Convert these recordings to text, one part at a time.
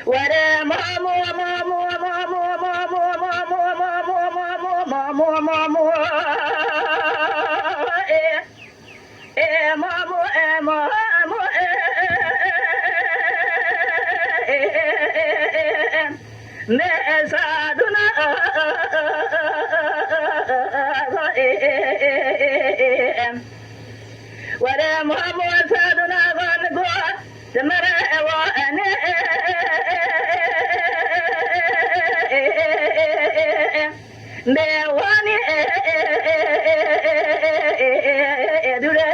وره مامو مامو مامو مامو مامو مامو مامو مامو مامو مامو مسادنا وره مامو سادنا غنغو تمره وانه Mewani dure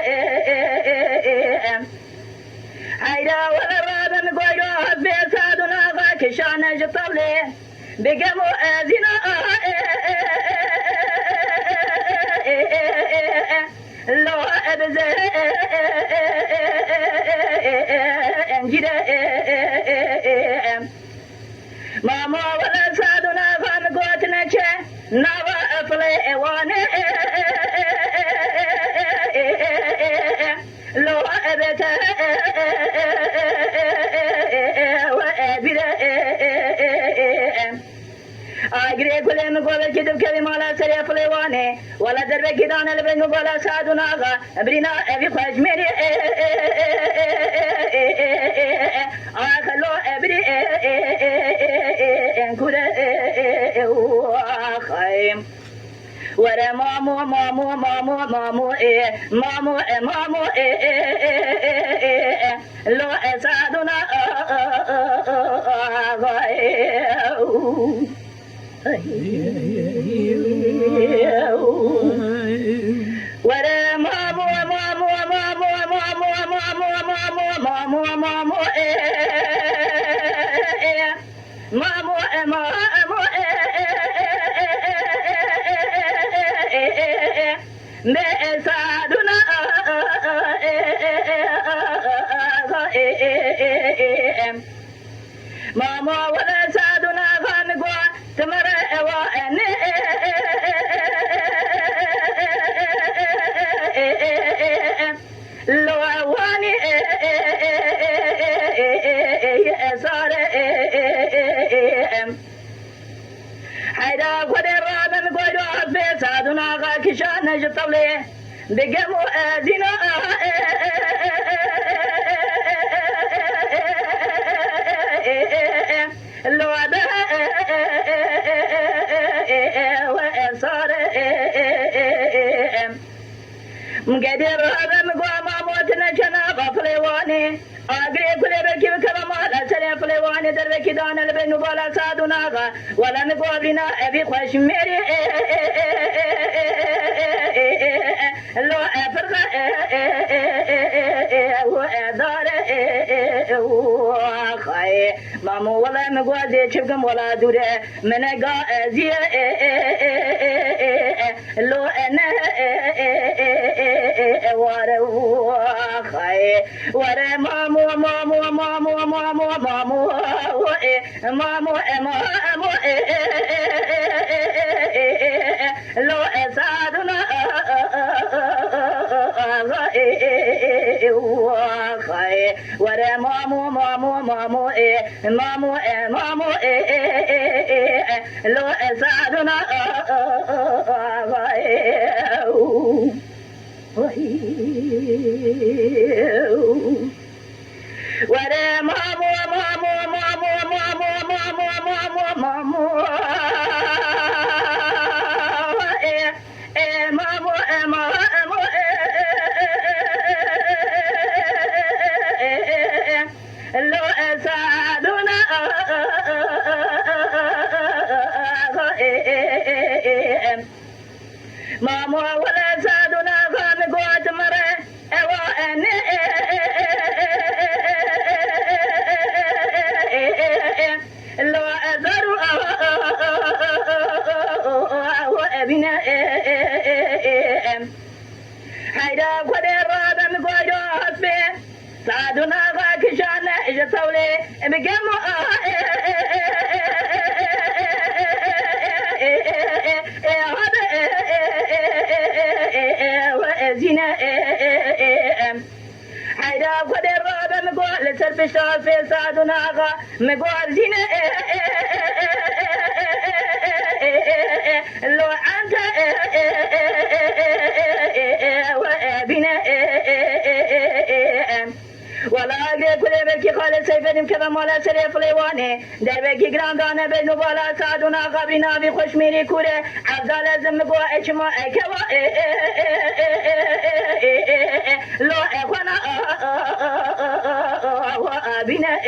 Hayda wala radan goyo besaduna va kishana jtable begamo azina lo abze enjide mama wala saduna van gotna che Nava afle ewane lo abeta wa abira agre gulem gola kidum kelimala sare afle wane wala darbe gidan alben gola saduna ga abrina abi khajmeri akalo abri enkure khaim wara mamu mamu mamu mamu mamu mamu lo saduna wara mamu mamu mamu mamu mamu mamu mamu mamu mamu mamu me saduna mama wala saduna van go tamara ewa ene lo wani sare hayda godera dan godo be saduna ga kishana jtable begamo azina lo ada wa sare mgadera dan go mamotna chana baflewani agre kulebe kim kama la sare flewani darbe kidan alben wala saduna ga wala ngobina abi khashmeri lo afrqa wa adara wa khay mamu wala ngwaze chibgam wala dure menaga azia lo ana wara wa khay wara mamu mamu mamu mamu mamu mamu mamu lo saduna wa khay wara mamu mamu mamu mamu mamu lo saduna wara mamu mamu mamu mamu mamu mamu mamu mamu mamu lo saduna mamu wala saduna van got mare ewa ene lo adaru wa abina hayda godera dan godo hasbe saduna ga kishana jtawle begamo zina hayda godera dan go le بشتغل في سادنا مقوار زينة لو أنت وابنا ولا أقرب كل بكي خالد سيفهم كذا مولا سريف ليواني دربكي جراندانا بينو بالا سادنا قبرنا بخشميري كوره عبدال زم قوى اجماع كوا لو اخوانا وابنا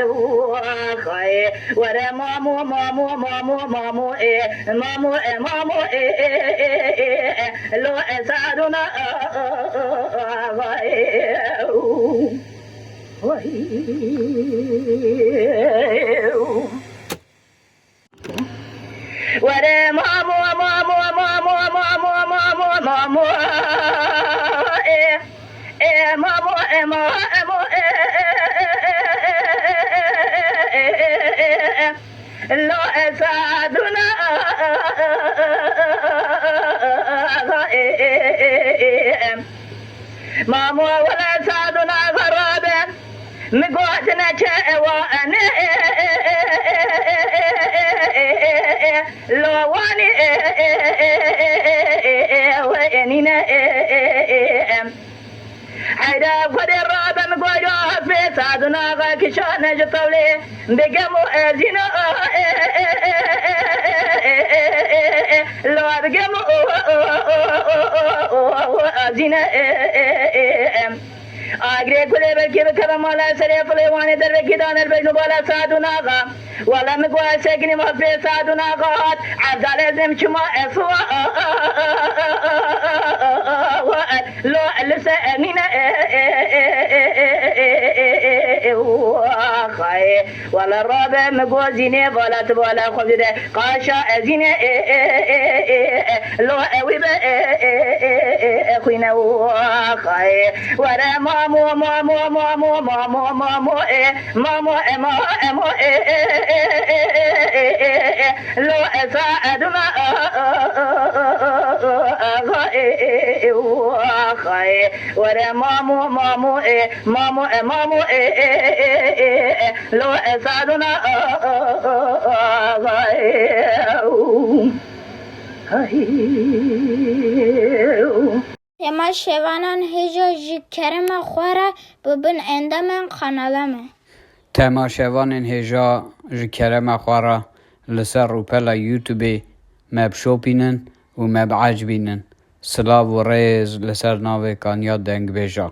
وخاي ورا مامو مامو مامو مامو مامو مامو لو سادنا ورا مامو مامو مامو مامو مامو مامو مامو مامو لو اسعدنا مامو ولا سعدنا غرابا مقوتنا وانا لو واني وانينا حيدا قد الرابا مقوجو في سعدنا غاكشانا جطولي بقمو ازينا لو بقمو ازينا آگری کلی بکی بکرم مالا سریف لیوانی در بکی دانر بجنو بالا سادو ناغا والا مگوه سکنی مفی سادو ناغات عبدال ازم چما اسوا لو لسه امین خای والا رابع مگوه زینه والا تبالا خوب ده قاشا زینه لو اوی با خوینه خای ورا مامو مامو مامو مامو مامو مامو مامو لو اسعدنا خاي ورا مامو مامو مامو مامو لو اسعدنا تما شوانان هجا جی کرم خوره ببین اندامن خانالمه تما شوانان هجا جی کرم خوره لسر روپلا یوتیوبی مب شوپینن و مب عجبینن سلاو و ریز لسر ناوی کانیا دنگ بیجا